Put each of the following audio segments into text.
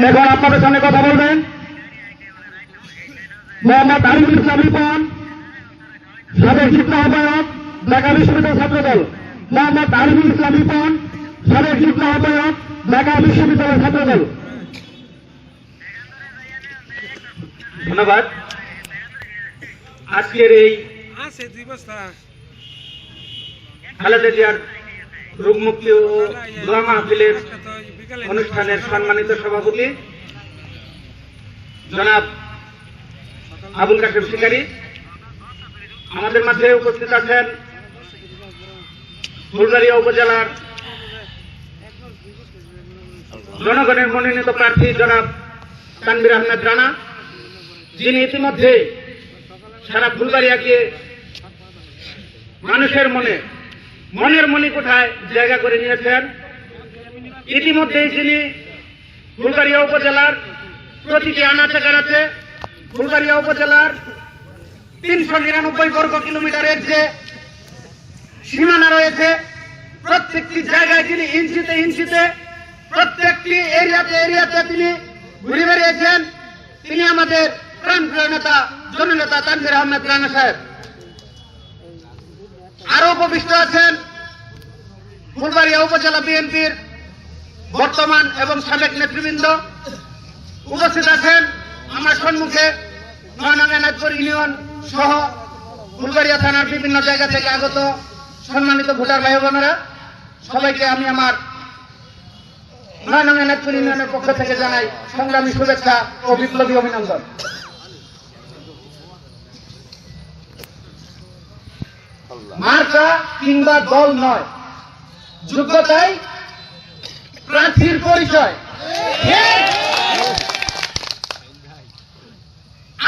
এখন আপনাদের সামনে কথা বলবেন মোহাম্মদ আরিফুল ইসলাম রিপন, সাবেক যুগ্ম আহ্বায়ক, ঢাকা বিশ্ববিদ্যালয় ছাত্রদল। মোহাম্মদ আরিফুল ইসলাম রিপন, সাবেক যুগ্ম আহ্বায়ক, ঢাকা বিশ্ববিদ্যালয় ছাত্রদল। ধন্যবাদ। আজকের এই খালেদা জিয়ার রোগমুক্তি ও দোয়া মাহফিলের অনুষ্ঠানের সম্মানিত সভাপতি জনাব আবুল কাশেম শিকারী, আমাদের মাঝে উপস্থিত আছেন ফুলবাড়িয়া উপজেলার জনগণের মনোনীত প্রার্থী জনাব তানভীর আহমেদ রানা, যিনি ইতিমধ্যে সারা ফুলবাড়িয়াকে মানুষের মনের মণিকোঠায় জায়গা করে নিয়েছেন। ইতিমধ্যেই তিনি ফুলবাড়িয়া উপজেলার প্রতিটি আনাচে কানাচে, ফুলবাড়িয়া উপজেলার 399 বর্গ কিলোমিটারের যে সীমানা রয়েছে, প্রত্যেকটি জায়গায় তিনি ইঞ্চিতে প্রত্যেকটি এরিয়াতে তিনি ঘুরে বেরিয়েছেন। তিনি আমাদের প্রাণপ্রিয় নেতা, জননেতা তানভীর আহমেদ রানা সাহেব। আরো উপবিষ্ট আছেন ফুলবাড়িয়া উপজেলা বিএনপির বর্তমান এবং সাবেক নেতৃবৃন্দ। উপস্থিত আছেন আমার সম্মুখে 9 নং এনায়তপুর ইউনিয়ন সহ ফুলবাড়িয়া থানার বিভিন্ন জায়গা থেকে আগত সম্মানিত ভোটার ভাই বোনেরা, সবাইকে আমি আমার 9 নং এনায়তপুর ইউনিয়নের পক্ষ থেকে জানাই সংগ্রামী শুভেচ্ছা ও বিপ্লবী অভিনন্দন। মার্কা কিংবা দল নয়, যোগ্যতাই প্রার্থীর পরিচয়।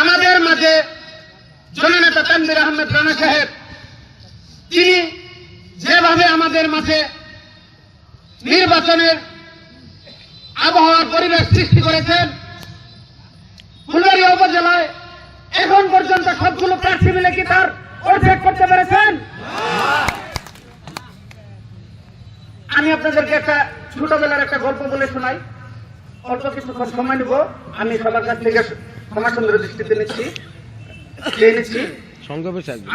আমাদের মাঝে জননেতা তানভীর আহমেদ রানা সাহেব, তিনি যেভাবে আমাদের মাঝে নির্বাচনের আবহাওয়ার পরিবেশ সৃষ্টি করেছেন, ফুলবাড়িয়া উপজেলায় এখন পর্যন্ত সবগুলো প্রার্থী মিলে কি তার অর্ধেক করতে পেরেছেন? আমি আপনাদেরকে একটা ছোটবেলার একটা গল্প বলে শোনাই, অল্প কিছুক্ষণ সময় নিব। আমি সবার কাছ থেকে ক্ষমা সুন্দর দৃষ্টিতে নিচ্ছি।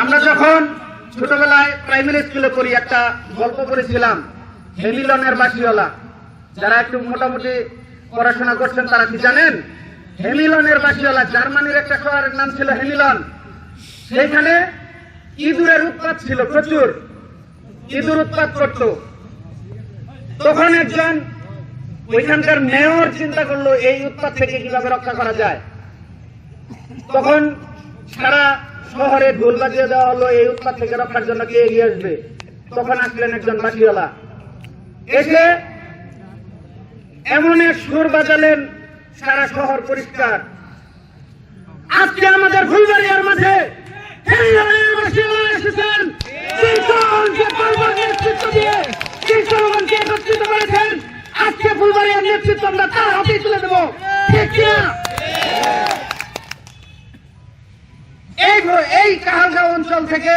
আমরা যখন ছোটবেলায় প্রাইমারি স্কুলে পড়ি, একটা গল্প পড়েছিলাম হেমিলনের বাসিওয়ালা। যারা একটু মোটামুটি পড়াশোনা করছেন তারা কি জানেন? হেমিলনের বাসিওয়ালা, জার্মানির একটা শহরের নাম ছিল হেমিলন। সেইখানে ইঁদুরের উৎপাত ছিল, প্রচুর ইঁদুর উৎপাত করত। তখন একজন ওইখানকার মেয়র চিন্তা করলো এই উৎপাত থেকে কিভাবে রক্ষা করা যায়। তখন সারা শহরে ঢোল বাজিয়ে দেওয়া হলো এই উৎপাত থেকে রক্ষার জন্য কে এগিয়ে আসবে। তখন আসলেন একজন বাসিওয়ালা, এসে এমন এক সুর বাজালেন, সারা শহর পরিষ্কার। আজকে আমাদের ফুলবাড়িয়ার মাঝে এসেছেন, একত্রিত করেছেন। আজকে ফুলবাড়িয়ার নেতৃত্ব আমরা তার হাতেই তুলে দেবো, ঠিক কিনা? এই কাহালগাঁও অঞ্চল থেকে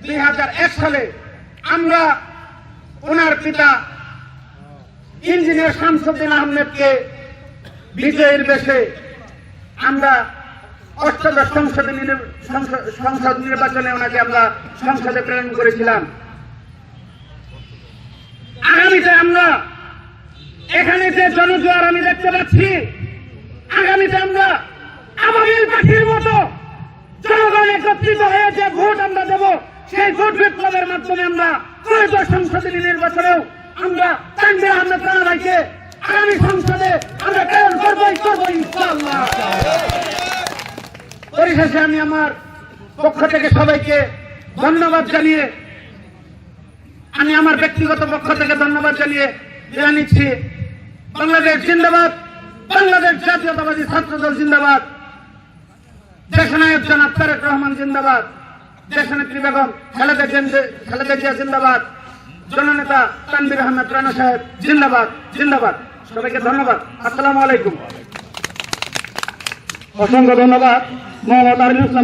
2001 সালে আমরা ওনার পিতা ইঞ্জিনিয়ার শামসুদ্দিন আহমেদকে বিজয়ের বেশে আমরা 8ম সংসদ নির্বাচনে ওনাকে আমরা সংসদে প্রেরণ করেছিলাম। আগামীতে আমরা এখানে যে জনজোয়ার আমি দেখতে পাচ্ছি, আগামীতে আমরা আবাবিল পাখির মতো জনগণ একত্রিত হয়ে যে ভোট আমরা দেব, সেই ভোট বিপ্লবের মাধ্যমে আমরা ত্রয়োদশ সংসদীয় নির্বাচনেও আমরা তানভীর আহমেদ রানা ভাইকে আগামী সংসদে আমরা প্রেরণ করবো ইনশাআল্লাহ। পরিশেষে আমি আমার পক্ষ থেকে সবাইকে ধন্যবাদ জানিয়ে, আমি আমার ব্যক্তিগত পক্ষ থেকে ধন্যবাদ জানিয়ে বিদায় নিচ্ছি। বাংলাদেশ জিন্দাবাদ, বাংলাদেশ জাতীয়তাবাদী ছাত্রদল জিন্দাবাদ, দেশনায়ক জনাব তারেক রহমান জিন্দাবাদ, দেশনেত্রী বেগম খালেদা জিয়া জিন্দাবাদ, জননেতা তানভীর আহমেদ রানা সাহেব জিন্দাবাদ জিন্দাবাদ। সবাইকে ধন্যবাদ। আসসালামু আলাইকুম। অসংখ্য ধন্যবাদ মোহাম্মদ আরিফুল ইসলাম।